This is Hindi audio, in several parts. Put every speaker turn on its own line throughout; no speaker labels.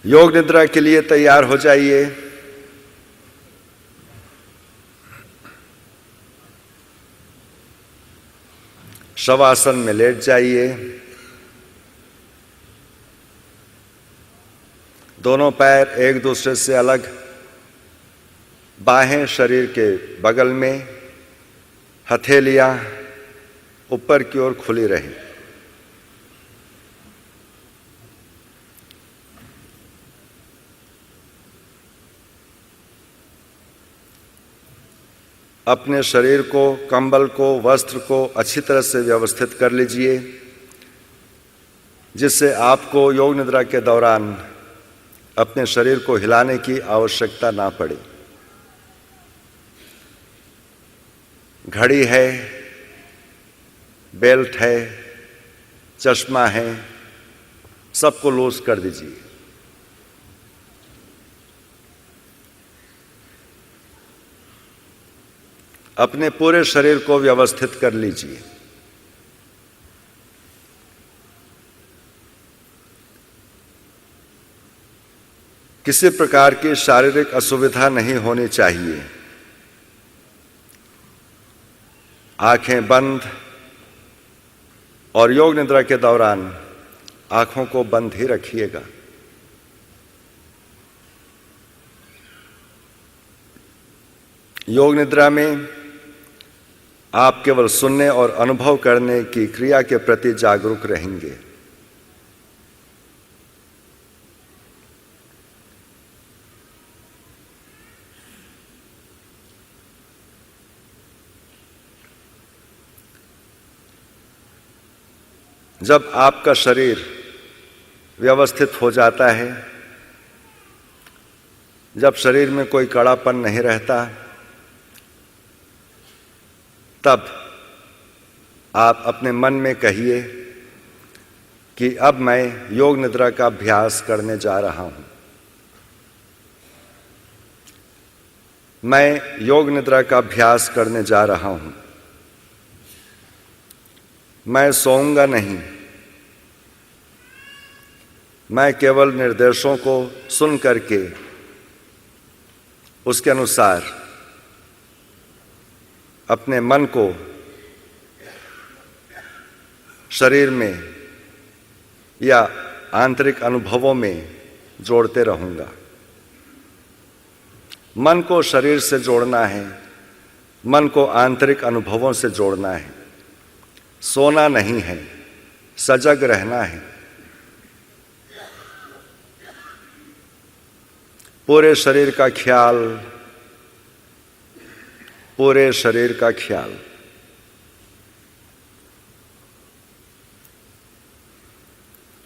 योग निद्रा के लिए तैयार हो जाइए। शवासन में लेट जाइए। दोनों पैर एक दूसरे से अलग, बाहें शरीर के बगल में, हथेलियां ऊपर की ओर खुली रहें। अपने शरीर को, कंबल को, वस्त्र को अच्छी तरह से व्यवस्थित कर लीजिए, जिससे आपको योग निद्रा के दौरान अपने शरीर को हिलाने की आवश्यकता ना पड़े। घड़ी है, बेल्ट है, चश्मा है, सबको लूज कर दीजिए। अपने पूरे शरीर को व्यवस्थित कर लीजिए। किसी प्रकार की शारीरिक असुविधा नहीं होनी चाहिए। आंखें बंद, और योग निद्रा के दौरान आंखों को बंद ही रखिएगा। योग निद्रा में आप केवल सुनने और अनुभव करने की क्रिया के प्रति जागरूक रहेंगे। जब आपका शरीर व्यवस्थित हो जाता है, जब शरीर में कोई कड़ापन नहीं रहता, तब आप अपने मन में कहिए कि अब मैं योग निद्रा का अभ्यास करने जा रहा हूं। मैं योग निद्रा का अभ्यास करने जा रहा हूं। मैं सोऊंगा नहीं। मैं केवल निर्देशों को सुन करके उसके अनुसार अपने मन को शरीर में या आंतरिक अनुभवों में जोड़ते रहूंगा। मन को शरीर से जोड़ना है, मन को आंतरिक अनुभवों से जोड़ना है। सोना नहीं है, सजग रहना है। पूरे शरीर का ख्याल, पूरे शरीर का ख्याल।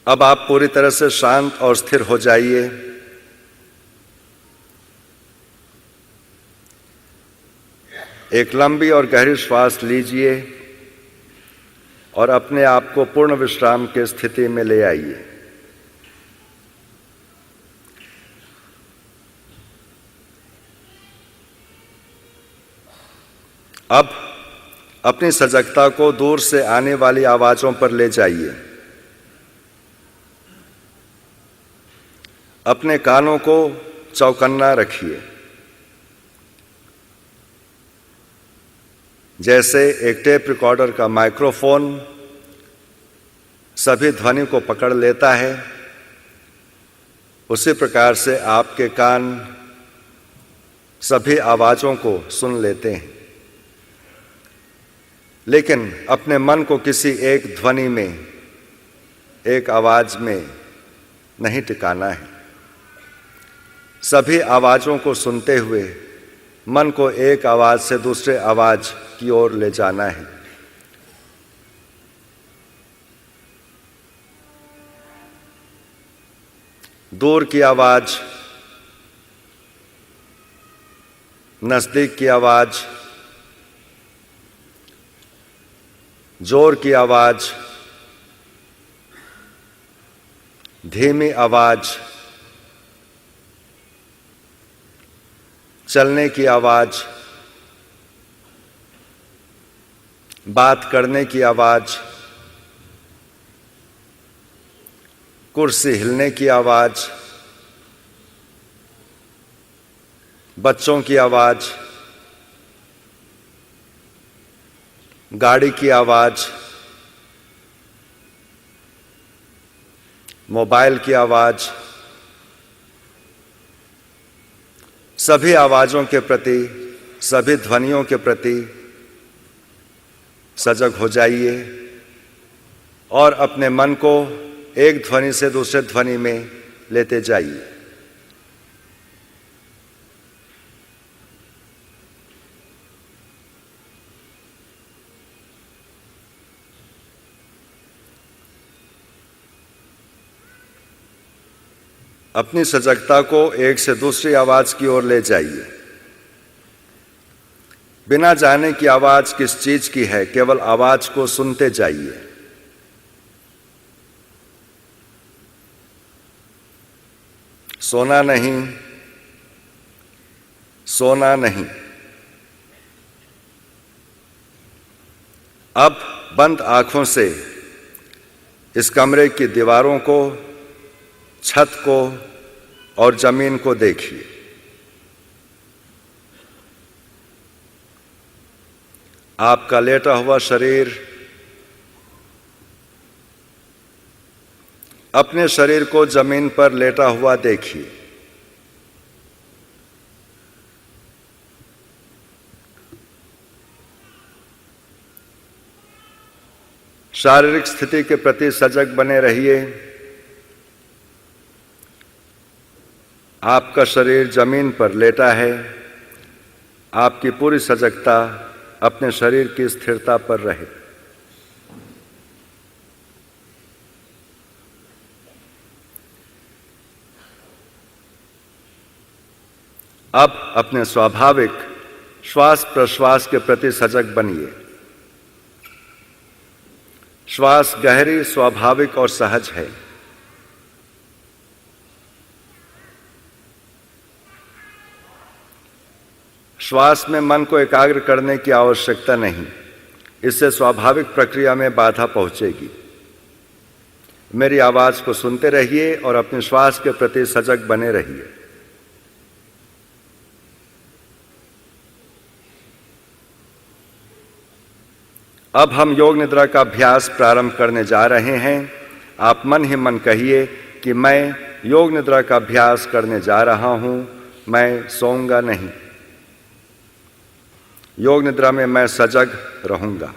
अब आप पूरी तरह से शांत और स्थिर हो जाइए। एक लंबी और गहरी श्वास लीजिए और अपने आप को पूर्ण विश्राम की स्थिति में ले आइए। अब अपनी सजगता को दूर से आने वाली आवाजों पर ले जाइए। अपने कानों को चौकन्ना रखिए। जैसे एक टेप रिकॉर्डर का माइक्रोफोन सभी ध्वनि को पकड़ लेता है, उसी प्रकार से आपके कान सभी आवाजों को सुन लेते हैं। लेकिन अपने मन को किसी एक ध्वनि में, एक आवाज में नहीं टिकाना है। सभी आवाजों को सुनते हुए मन को एक आवाज से दूसरे आवाज की ओर ले जाना है। दूर की आवाज, नजदीक की आवाज, जोर की आवाज, धीमी आवाज, चलने की आवाज, बात करने की आवाज, कुर्सी हिलने की आवाज, बच्चों की आवाज़, गाड़ी की आवाज़, मोबाइल की आवाज़, सभी आवाज़ों के प्रति, सभी ध्वनियों के प्रति सजग हो जाइए और अपने मन को एक ध्वनि से दूसरे ध्वनि में लेते जाइए। अपनी सजगता को एक से दूसरी आवाज़ की ओर ले जाइए। बिना जाने कि आवाज़ किस चीज़ की है, केवल आवाज़ को सुनते जाइए। सोना नहीं, सोना नहीं। अब बंद आंखों से इस कमरे की दीवारों को, छत को और जमीन को देखिए। आपका लेटा हुआ शरीर, अपने शरीर को जमीन पर लेटा हुआ देखिए। शारीरिक स्थिति के प्रति सजग बने रहिए। आपका शरीर जमीन पर लेटा है। आपकी पूरी सजगता अपने शरीर की स्थिरता पर रहे। अब अपने स्वाभाविक श्वास प्रश्वास के प्रति सजग बनिए। श्वास गहरी, स्वाभाविक और सहज है। श्वास में मन को एकाग्र करने की आवश्यकता नहीं, इससे स्वाभाविक प्रक्रिया में बाधा पहुंचेगी। मेरी आवाज को सुनते रहिए और अपने श्वास के प्रति सजग बने रहिए। अब हम योग निद्रा का अभ्यास प्रारंभ करने जा रहे हैं। आप मन ही मन कहिए कि मैं योग निद्रा का अभ्यास करने जा रहा हूं, मैं सोऊंगा नहीं। योग निद्रा में मैं सजग रहूंगा।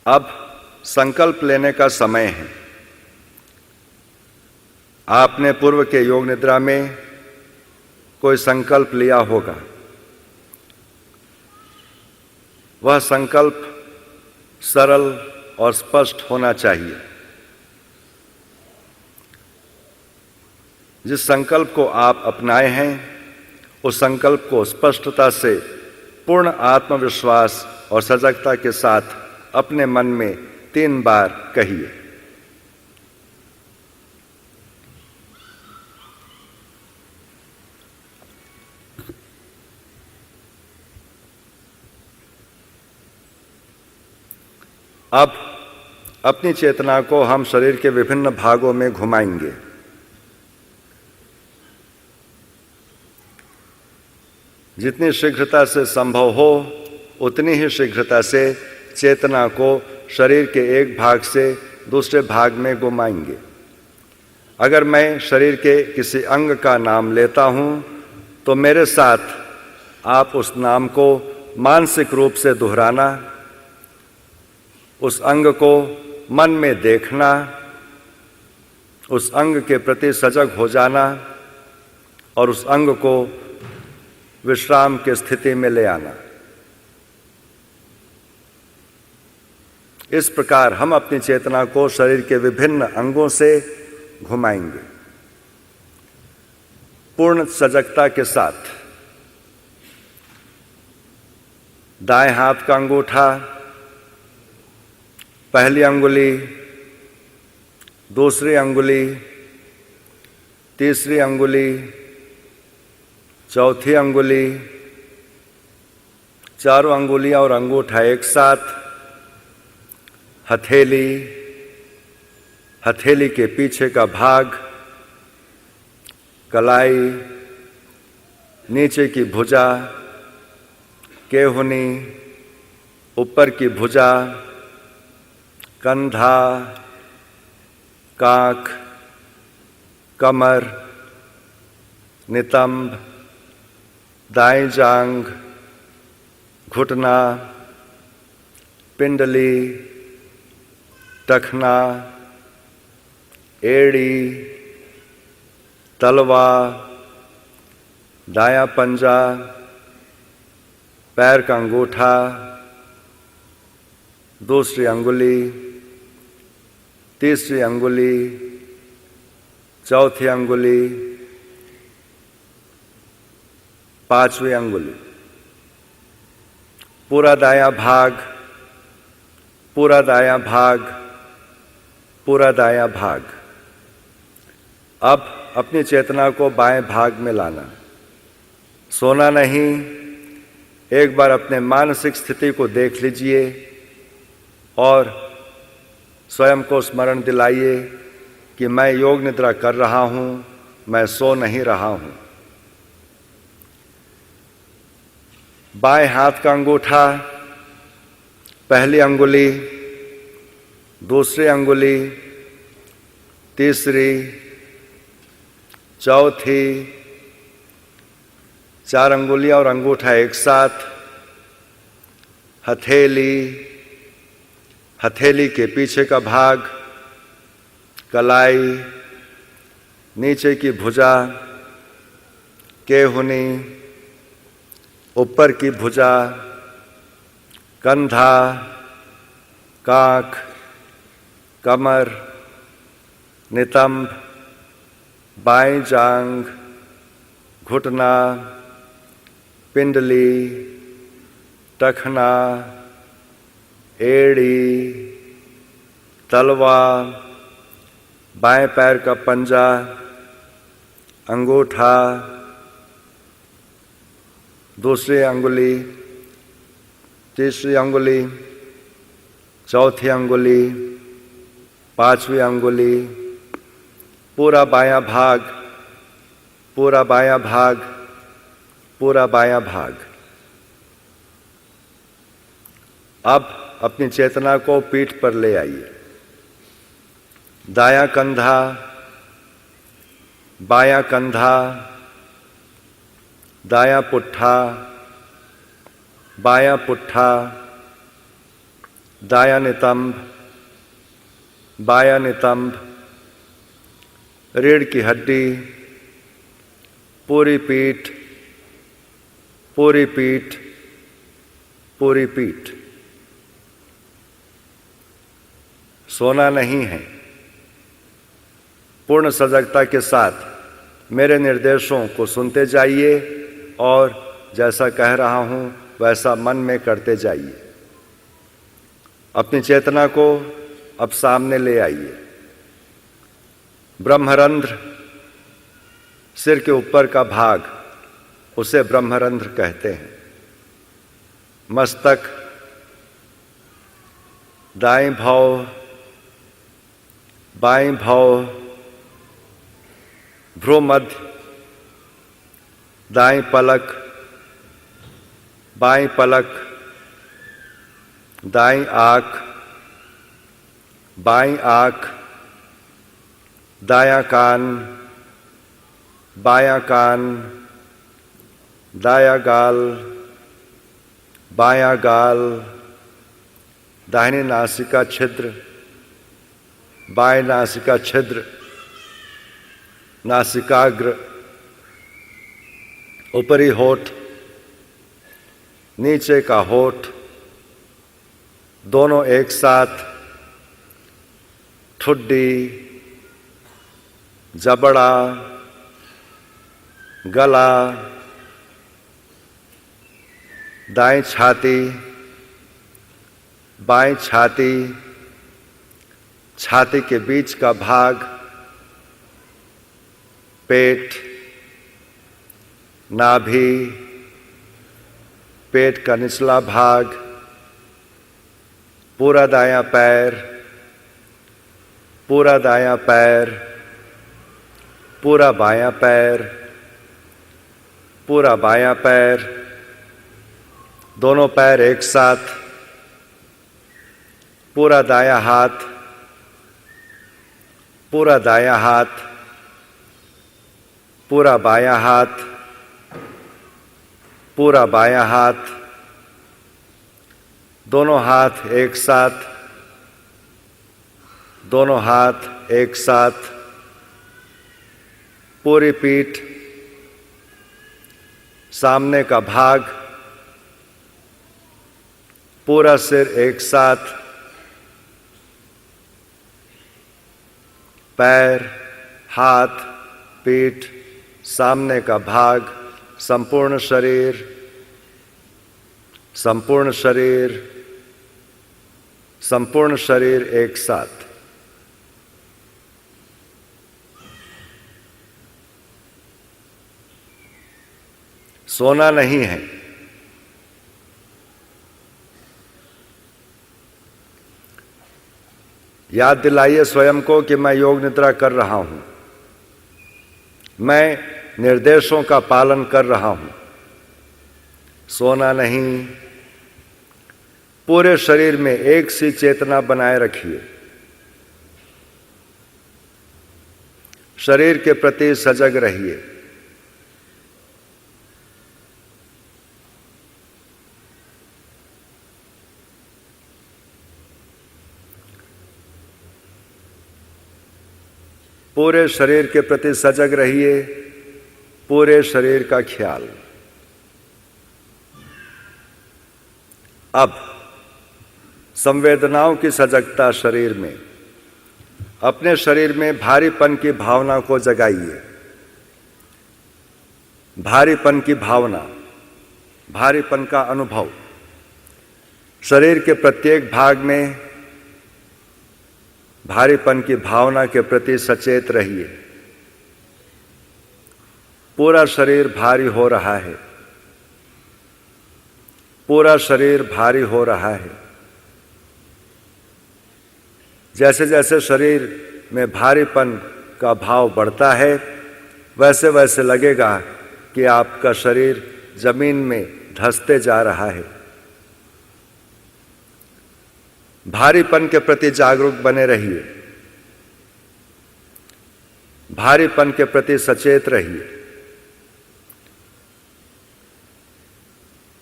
अब संकल्प लेने का समय है। आपने पूर्व के योग निद्रा में कोई संकल्प लिया होगा। वह संकल्प सरल और स्पष्ट होना चाहिए। जिस संकल्प को आप अपनाए हैं, उस संकल्प को स्पष्टता से, पूर्ण आत्मविश्वास और सजगता के साथ अपने मन में 3 बार कहिए। अब अपनी चेतना को हम शरीर के विभिन्न भागों में घुमाएंगे। जितनी शीघ्रता से संभव हो, उतनी ही शीघ्रता से चेतना को शरीर के एक भाग से दूसरे भाग में घुमाएंगे। अगर मैं शरीर के किसी अंग का नाम लेता हूँ, तो मेरे साथ आप उस नाम को मानसिक रूप से दोहराना, उस अंग को मन में देखना, उस अंग के प्रति सजग हो जाना और उस अंग को विश्राम की स्थिति में ले आना। इस प्रकार हम अपनी चेतना को शरीर के विभिन्न अंगों से घुमाएंगे, पूर्ण सजगता के साथ। दाएं हाथ का अंगूठा, पहली अंगुली, दूसरी अंगुली, तीसरी अंगुली, चौथी अंगुली, चारों अंगुलियां और अंगूठा एक साथ, हथेली, हथेली के पीछे का भाग, कलाई, नीचे की भुजा, केहुनी, ऊपर की भुजा, कंधा, काख, कमर, नितंब, दाएं जांघ, घुटना, पिंडली, टखना, एड़ी, तलवा, दायां पंजा, पैर का अंगूठा, दूसरी अंगुली, तीसरी अंगुली, चौथी अंगुली, पांचवी अंगुली, पूरा दायां भाग, पूरा दायां भाग, पूरा दायां भाग। अब अपनी चेतना को बाएं भाग में लाना, सोना नहीं। एक बार अपने मानसिक स्थिति को देख लीजिए और स्वयं को स्मरण दिलाइए कि मैं योग निद्रा कर रहा हूं, मैं सो नहीं रहा हूं। बाएं हाथ का अंगूठा, पहली अंगुली, दूसरी अंगुली, तीसरी, चौथी, 4 अंगुलियां और अंगूठा एक साथ, हथेली, हथेली के पीछे का भाग, कलाई, नीचे की भुजा, केहुनी, ऊपर की भुजा, कंधा, काख, कमर, नितंब, बाएं जांघ, घुटना, पिंडली, टखना, एड़ी, तलवा, बाएं पैर का पंजा, अंगूठा, दूसरी अंगुली, तीसरी अंगुली, चौथी अंगुली, पांचवी अंगुली, पूरा बायां भाग, पूरा बायां भाग, पूरा बायां भाग। अब अपनी चेतना को पीठ पर ले आइए। दायां कंधा, बायां कंधा, दायां पुट्ठा, बायां पुट्ठा, दायां नितंब, बायां नितंब, रीढ़ की हड्डी, पूरी पीठ, पूरी पीठ, पूरी पीठ। सोना नहीं है। पूर्ण सजगता के साथ मेरे निर्देशों को सुनते जाइए और जैसा कह रहा हूं वैसा मन में करते जाइए। अपनी चेतना को अब सामने ले आइए। ब्रह्मरंध्र, सिर के ऊपर का भाग, उसे ब्रह्मरंध्र कहते हैं। मस्तक, दाएं भौं, बाएं भौं, भ्रूमध्य, दाएं पलक, बाएं पलक, दाएं आँख, बाएं आँख, दायां कान, बायां कान, दायां गाल, बायां गाल, दाहिनी नासिका छिद्र, बाएं नासिका छिद्र, नासिकाग्र, ऊपरी होठ, नीचे का होठ, दोनों एक साथ, ठुड्डी, जबड़ा, गला, दाएं छाती, बाएं छाती, छाती के बीच का भाग, पेट, नाभि, पेट का निचला भाग, पूरा दायां पैर, पूरा दायां पैर, पूरा बायां पैर, पूरा बायां पैर, दोनों पैर एक साथ, पूरा दायां हाथ, पूरा दायां हाथ, पूरा बायां हाथ, पूरा बायां हाथ, दोनों हाथ एक साथ, दोनों हाथ एक साथ, पूरी पीठ, सामने का भाग, पूरा सिर एक साथ, पैर, हाथ, पीठ, सामने का भाग, संपूर्ण शरीर, संपूर्ण शरीर, संपूर्ण शरीर एक साथ। सोना नहीं है। याद दिलाइए स्वयं को कि मैं योग निद्रा कर रहा हूं, मैं निर्देशों का पालन कर रहा हूं। सोना नहीं। पूरे शरीर में एक सी चेतना बनाए रखिए। शरीर के प्रति सजग रहिए। पूरे शरीर के प्रति सजग रहिए, पूरे शरीर का ख्याल। अब संवेदनाओं की सजगता शरीर में, अपने शरीर में भारीपन की भावना को जगाइए। भारीपन की भावना, भारीपन का अनुभव। शरीर के प्रत्येक भाग में भारीपन की भावना के प्रति सचेत रहिए। पूरा शरीर भारी हो रहा है, पूरा शरीर भारी हो रहा है। जैसे जैसे शरीर में भारीपन का भाव बढ़ता है, वैसे वैसे लगेगा कि आपका शरीर जमीन में धंसते जा रहा है। भारीपन के प्रति जागरूक बने रहिए, भारीपन के प्रति सचेत रहिए।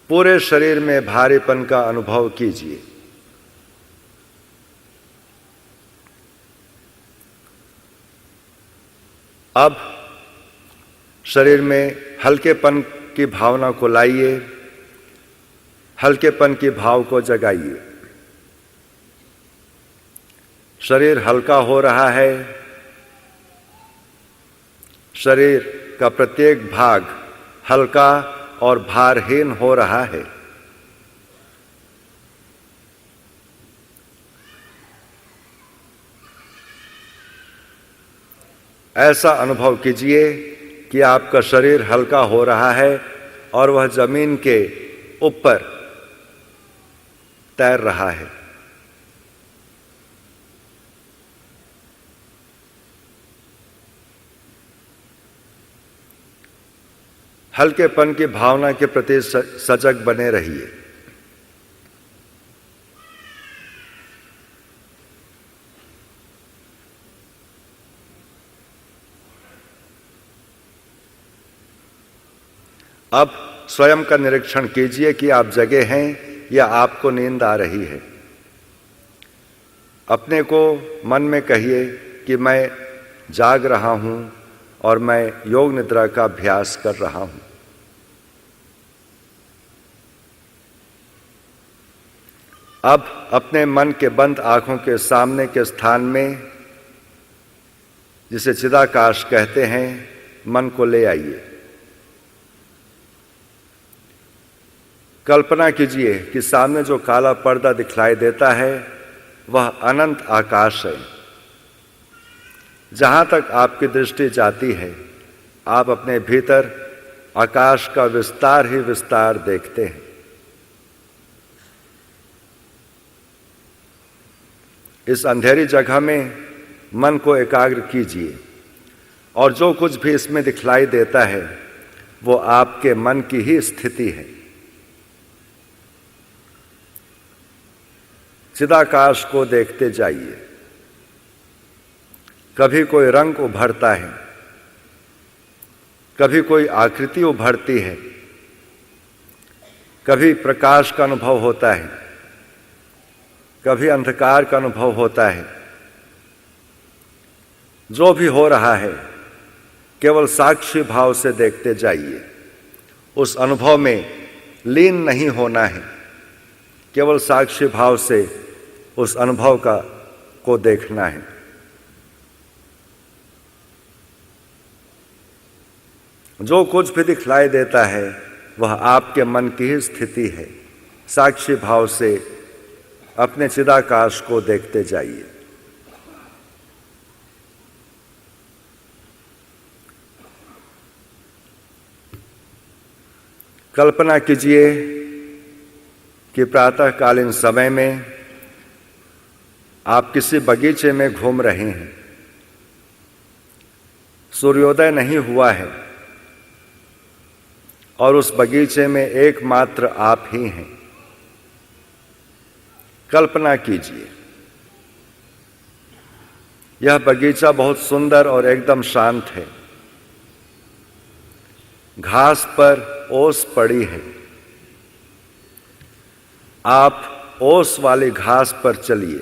पूरे शरीर में भारीपन का अनुभव कीजिए। अब शरीर में हल्केपन की भावना को लाइए, हल्केपन की भाव को जगाइए। शरीर हल्का हो रहा है, शरीर का प्रत्येक भाग हल्का और भारहीन हो रहा है। ऐसा अनुभव कीजिए कि आपका शरीर हल्का हो रहा है और वह जमीन के ऊपर तैर रहा है। हल्केपन की भावना के प्रति सजग बने रहिए। अब स्वयं का निरीक्षण कीजिए कि आप जगे हैं या आपको नींद आ रही है। अपने को मन में कहिए कि मैं जाग रहा हूं और मैं योग निद्रा का अभ्यास कर रहा हूं। अब अपने मन के बंद आंखों के सामने के स्थान में, जिसे चिदाकाश कहते हैं, मन को ले आइए। कल्पना कीजिए कि सामने जो काला पर्दा दिखलाई देता है वह अनंत आकाश है। जहां तक आपकी दृष्टि जाती है, आप अपने भीतर आकाश का विस्तार ही विस्तार देखते हैं। इस अंधेरी जगह में मन को एकाग्र कीजिए और जो कुछ भी इसमें दिखलाई देता है वो आपके मन की ही स्थिति है। चिदाकाश को देखते जाइए। कभी कोई रंग उभरता है, कभी कोई आकृति उभरती है, कभी प्रकाश का अनुभव होता है, कभी अंधकार का अनुभव होता है। जो भी हो रहा है केवल साक्षी भाव से देखते जाइए। उस अनुभव में लीन नहीं होना है, केवल साक्षी भाव से उस अनुभव को देखना है। जो कुछ भी दिखलाई देता है वह आपके मन की ही स्थिति है। साक्षी भाव से अपने चिदाकाश को देखते जाइए। कल्पना कीजिए कि प्रातःकालीन समय में आप किसी बगीचे में घूम रहे हैं। सूर्योदय नहीं हुआ है और उस बगीचे में एकमात्र आप ही हैं। कल्पना कीजिए, यह बगीचा बहुत सुंदर और एकदम शांत है। घास पर ओस पड़ी है। आप ओस वाली घास पर चलिए।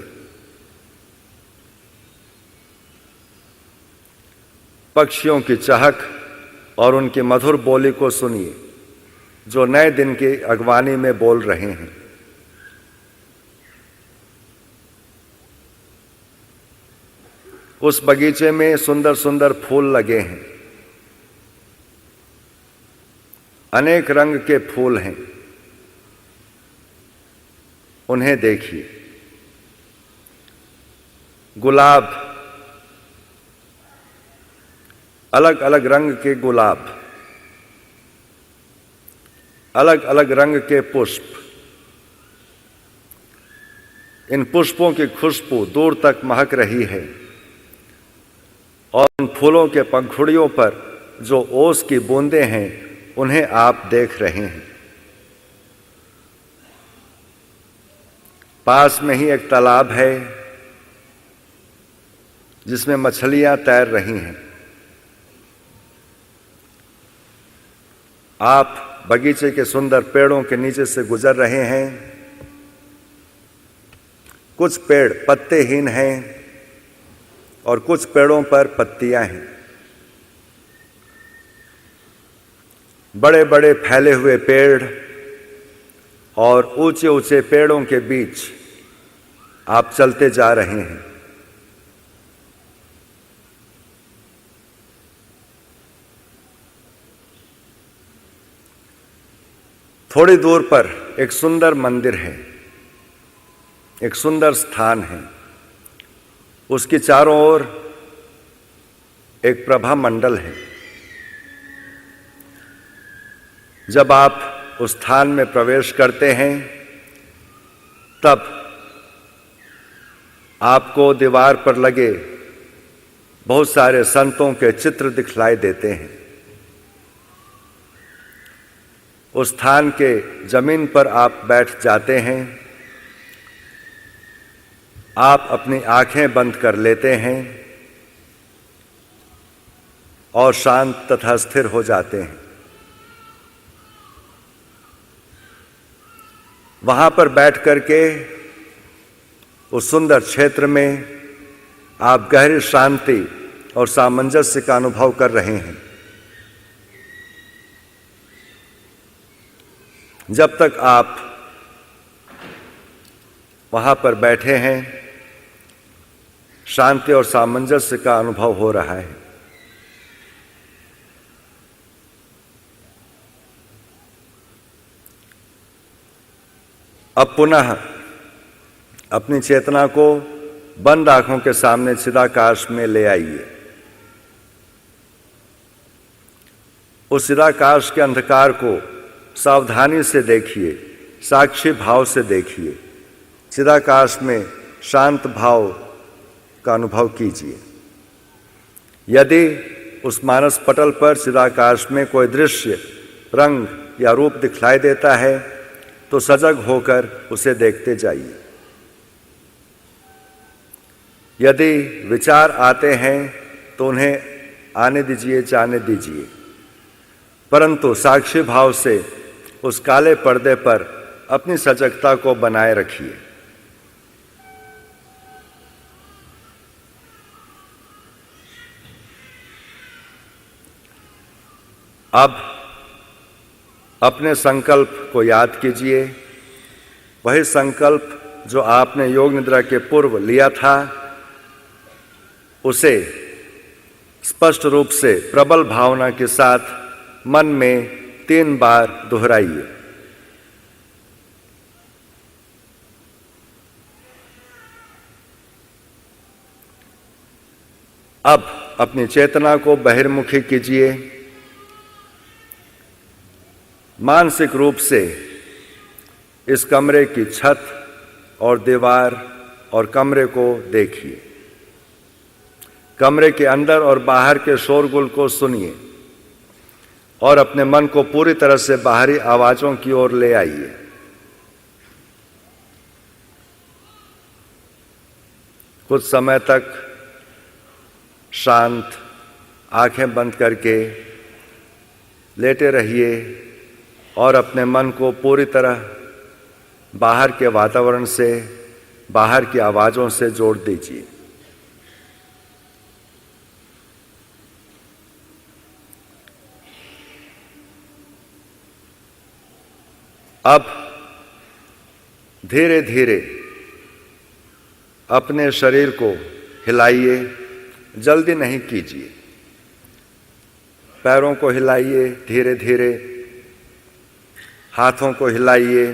पक्षियों की चहक और उनकी मधुर बोली को सुनिए जो नए दिन की अगवानी में बोल रहे हैं। उस बगीचे में सुंदर सुंदर फूल लगे हैं। अनेक रंग के फूल हैं, उन्हें देखिए। गुलाब, अलग अलग रंग के गुलाब, अलग अलग रंग के पुष्प। इन पुष्पों की खुशबू दूर तक महक रही है और उन फूलों के पंखुड़ियों पर जो ओस की बूंदें हैं उन्हें आप देख रहे हैं। पास में ही एक तालाब है जिसमें मछलियां तैर रही हैं। आप बगीचे के सुंदर पेड़ों के नीचे से गुजर रहे हैं। कुछ पेड़ पत्तेहीन हैं और कुछ पेड़ों पर पत्तियां हैं। बड़े बड़े फैले हुए पेड़ और ऊंचे ऊंचे पेड़ों के बीच आप चलते जा रहे हैं। थोड़ी दूर पर एक सुंदर मंदिर है, एक सुंदर स्थान है। उसके चारों ओर एक प्रभा मंडल है। जब आप उस स्थान में प्रवेश करते हैं तब आपको दीवार पर लगे बहुत सारे संतों के चित्र दिखलाई देते हैं। उस स्थान के जमीन पर आप बैठ जाते हैं। आप अपनी आंखें बंद कर लेते हैं और शांत तथा स्थिर हो जाते हैं। वहां पर बैठ करके उस सुंदर क्षेत्र में आप गहरी शांति और सामंजस्य का अनुभव कर रहे हैं। जब तक आप वहां पर बैठे हैं शांति और सामंजस्य का अनुभव हो रहा है। अब पुनः अपनी चेतना को बंद आंखों के सामने चिदाकाश में ले आइए। उस चिदाकाश के अंधकार को सावधानी से देखिए, साक्षी भाव से देखिए। चिदाकाश में शांत भाव का अनुभव कीजिए। यदि उस मानस पटल पर चिदाकाश में कोई दृश्य, रंग या रूप दिखलाई देता है तो सजग होकर उसे देखते जाइए। यदि विचार आते हैं तो उन्हें आने दीजिए, जाने दीजिए, परंतु साक्षी भाव से उस काले पर्दे पर अपनी सजगता को बनाए रखिए। अब अपने संकल्प को याद कीजिए। वही संकल्प जो आपने योग निद्रा के पूर्व लिया था, उसे स्पष्ट रूप से प्रबल भावना के साथ मन में 3 बार दोहराइए। अब अपनी चेतना को बहिर्मुखी कीजिए। मानसिक रूप से इस कमरे की छत और दीवार और कमरे को देखिए। कमरे के अंदर और बाहर के शोरगुल को सुनिए और अपने मन को पूरी तरह से बाहरी आवाजों की ओर ले आइए। कुछ समय तक शांत आंखें बंद करके लेटे रहिए और अपने मन को पूरी तरह बाहर के वातावरण से, बाहर की आवाज़ों से जोड़ दीजिए। अब धीरे धीरे अपने शरीर को हिलाइए, जल्दी नहीं कीजिए। पैरों को हिलाइए धीरे धीरे, हाथों को हिलाइए,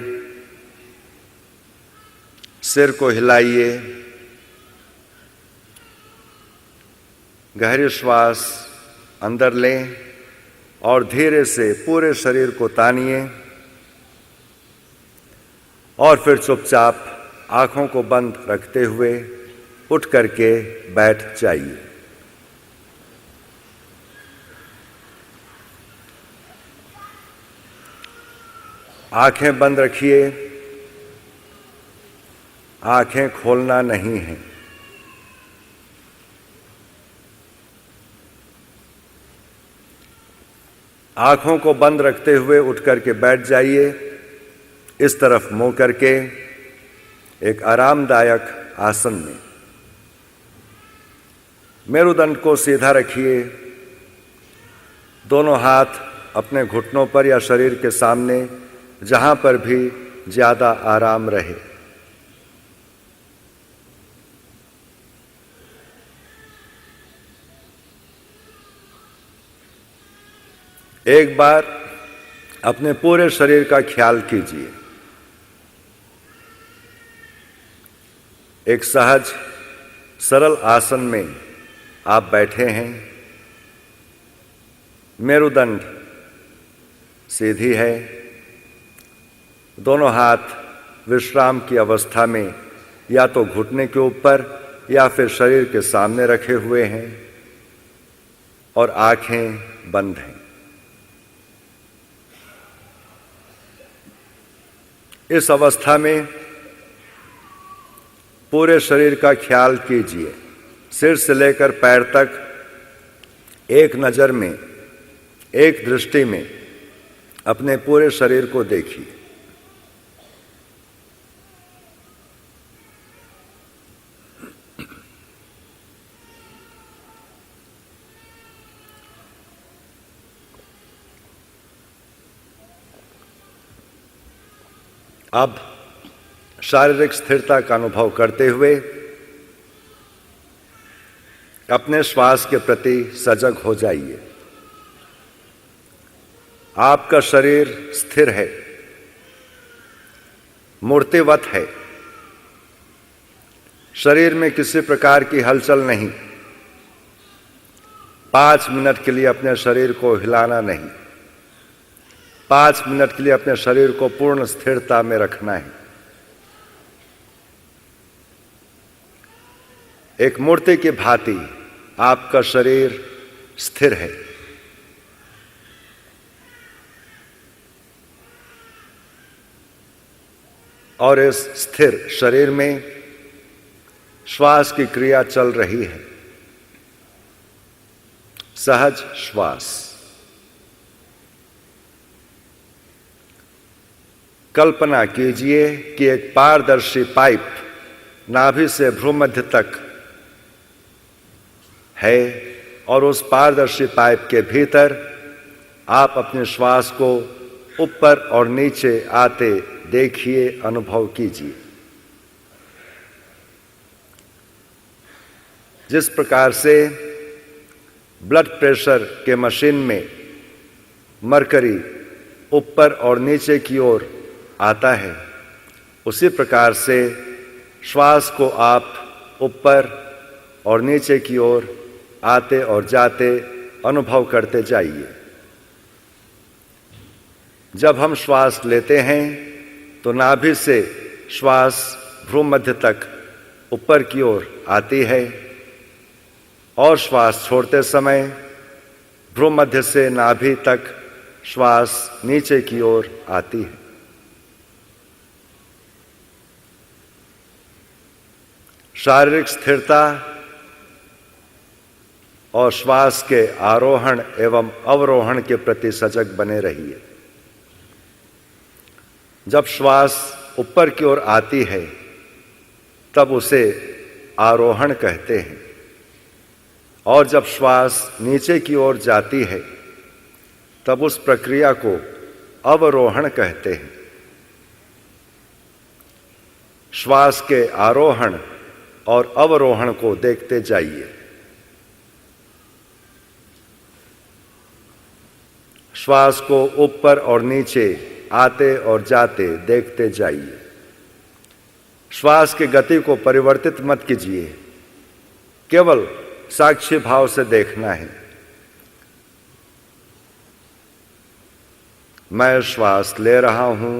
सिर को हिलाइए। गहरी श्वास अंदर लें और धीरे से पूरे शरीर को तानिए और फिर चुपचाप आंखों को बंद रखते हुए उठ करके बैठ जाइए। आंखें बंद रखिए, आंखें खोलना नहीं है। आंखों को बंद रखते हुए उठ करके बैठ जाइए, इस तरफ मुंह करके एक आरामदायक आसन में। मेरुदंड को सीधा रखिए, दोनों हाथ अपने घुटनों पर या शरीर के सामने, जहां पर भी ज्यादा आराम रहे। एक बार अपने पूरे शरीर का ख्याल कीजिए। एक सहज सरल आसन में आप बैठे हैं। मेरुदंड सीधी है, दोनों हाथ विश्राम की अवस्था में या तो घुटने के ऊपर या फिर शरीर के सामने रखे हुए हैं और आंखें बंद हैं। इस अवस्था में पूरे शरीर का ख्याल कीजिए, सिर से लेकर पैर तक एक नज़र में, एक दृष्टि में अपने पूरे शरीर को देखिए। अब शारीरिक स्थिरता का अनुभव करते हुए अपने श्वास के प्रति सजग हो जाइए। आपका शरीर स्थिर है, मूर्तिवत है। शरीर में किसी प्रकार की हलचल नहीं। 5 मिनट के लिए अपने शरीर को हिलाना नहीं। 5 मिनट के लिए अपने शरीर को पूर्ण स्थिरता में रखना है। एक मूर्ति की भांति आपका शरीर स्थिर है। और इस स्थिर शरीर में श्वास की क्रिया चल रही है, सहज श्वास। कल्पना कीजिए कि एक पारदर्शी पाइप नाभि से भ्रूमध्य तक है और उस पारदर्शी पाइप के भीतर आप अपने श्वास को ऊपर और नीचे आते देखिए, अनुभव कीजिए। जिस प्रकार से ब्लड प्रेशर के मशीन में मरकरी ऊपर और नीचे की ओर आता है, उसी प्रकार से श्वास को आप ऊपर और नीचे की ओर आते और जाते अनुभव करते जाइए। जब हम श्वास लेते हैं तो नाभि से श्वास भ्रूमध्य तक ऊपर की ओर आती है और श्वास छोड़ते समय भ्रूमध्य से नाभि तक श्वास नीचे की ओर आती है। शारीरिक स्थिरता और श्वास के आरोहण एवं अवरोहण के प्रति सजग बने रहिए। जब श्वास ऊपर की ओर आती है तब उसे आरोहण कहते हैं, और जब श्वास नीचे की ओर जाती है तब उस प्रक्रिया को अवरोहण कहते हैं। श्वास के आरोहण और अवरोहण को देखते जाइए। श्वास को ऊपर और नीचे आते और जाते देखते जाइए। श्वास की गति को परिवर्तित मत कीजिए, केवल साक्षी भाव से देखना है। मैं श्वास ले रहा हूं,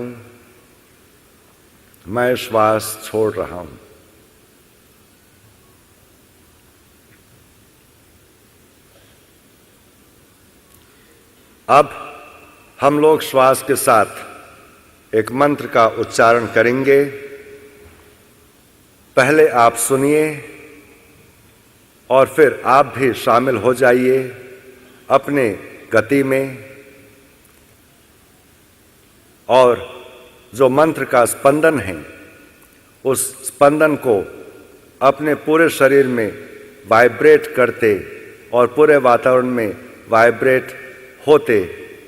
मैं श्वास छोड़ रहा हूं। अब हम लोग श्वास के साथ एक मंत्र का उच्चारण करेंगे। पहले आप सुनिए और फिर आप भी शामिल हो जाइए अपने गति में, और जो मंत्र का स्पंदन है उस स्पंदन को अपने पूरे शरीर में वाइब्रेट करते और पूरे वातावरण में वाइब्रेट होते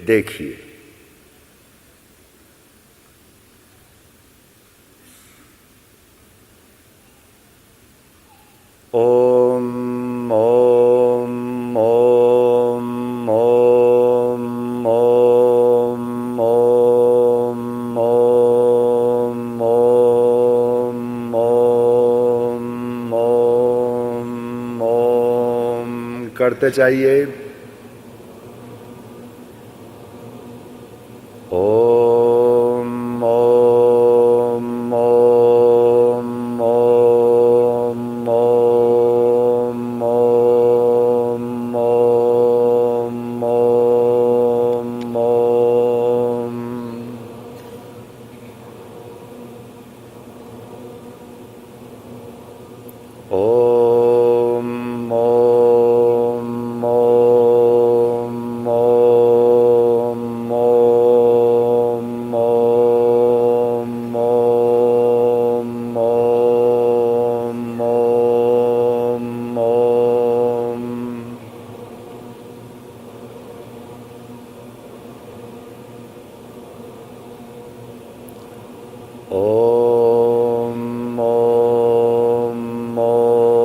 देखिए। ओम ओम ओम ओम ओम ओम ओम ओम ओम ओम ओम करते जाइए। ओम ओम ओम ओम ओम ओम ओम ओम ओम। ओम ओम ओम ओम ओम ओम ओम ओम ओम ओम। ओम ओम ओम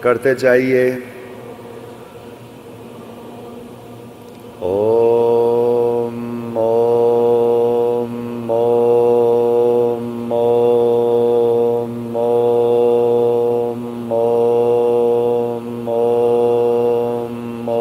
करते जाइए। ओम ओम ओम ओम ओम ओम ओम ओम ओम।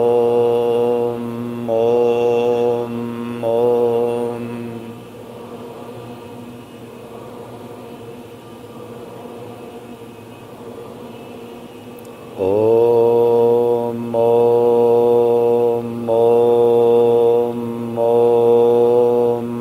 ओम ओम ओम ओम ओम ओम ओम ओम ओम। ओम ओम ओम ओम ओम ओम ओम ओम ओम।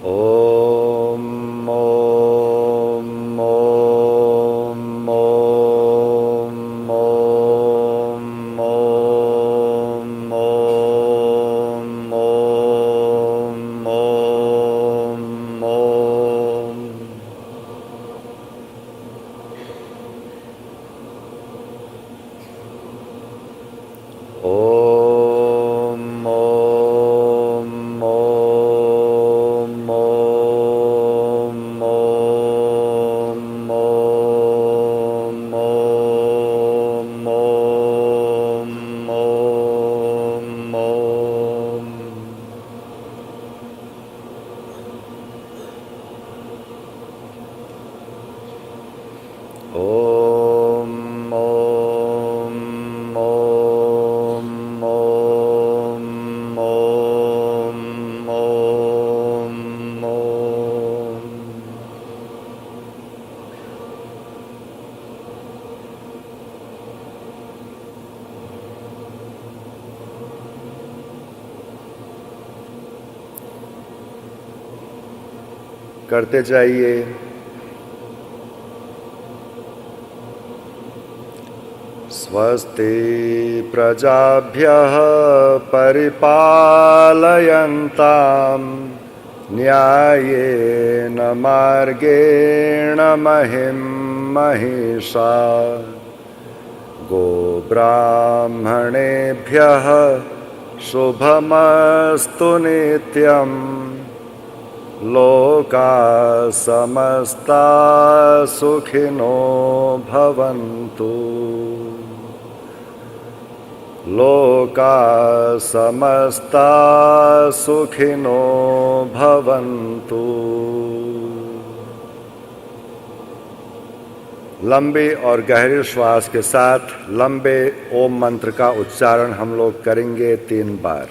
ओम ओम ओम ओम ओम ओम ओम ओम ओम ओम। ओम ओम ओम ओम ओम ओम ओम ओम ओम ओम। ओम ओम ओम ओम ओम ओम ओम। करते जाइए। स्वस्ति प्रजाभ्यः परिपालयन्तां न्यायेन मार्गेण महिं महिषा। गोब्राह्मणेभ्यः शुभमस्तु नित्यम्। लोकाः समस्ताः सुखिनो भवन्तु। लोकाः समस्ताः सुखिनो भवन्तु। लंबे और गहरे श्वास के साथ लंबे ओम मंत्र का उच्चारण हम लोग करेंगे 3 बार।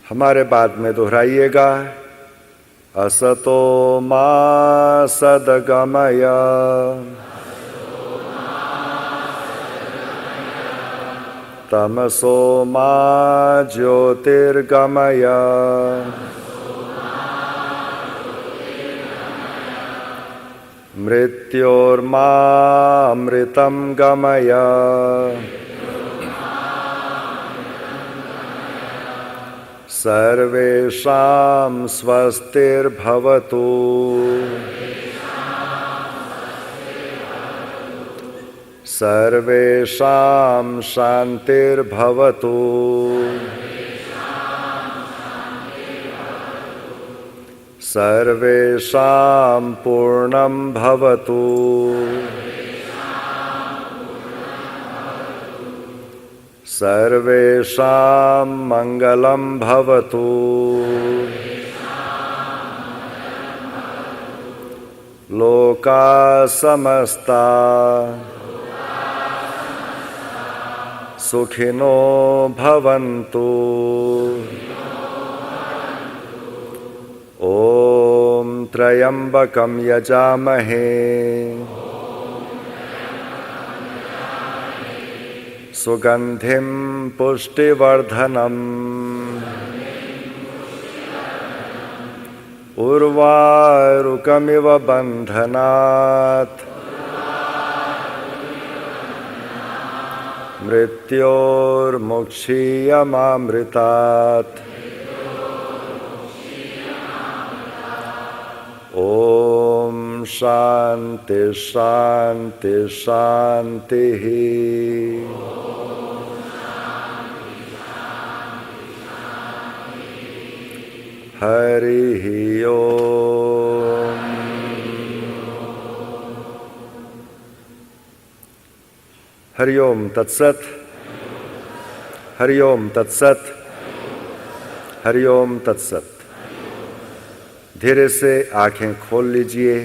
हमारे बाद में दोहराइएगा। असतो मा सद्गमय तमसो मा ज्योतिर्गमय मृत्योर्मामृतं गमय सर्वेषां स्वस्तिर्भवतु। सर्वेषां शान्तिर्भवतु। सर्वेषां पूर्णं भवतु। सर्वेषां मङ्गलं भवतु। लोकाः समस्ताः सुखिनो भवन्तु। ॐ त्र्यम्बकं यजामहे सुगन्धिं पुष्टिवर्धनम् उर्वारुकमिव बन्धनात् मृत्योर्मुक्षीयमामृतात्। ॐ शान्ति शान्ति शान्तिः। हरिः ओम्। हरि ओम तत्सत। हरि ओम तत्सत। हरि ओम तत्सत। धीरे से आंखें खोल लीजिए।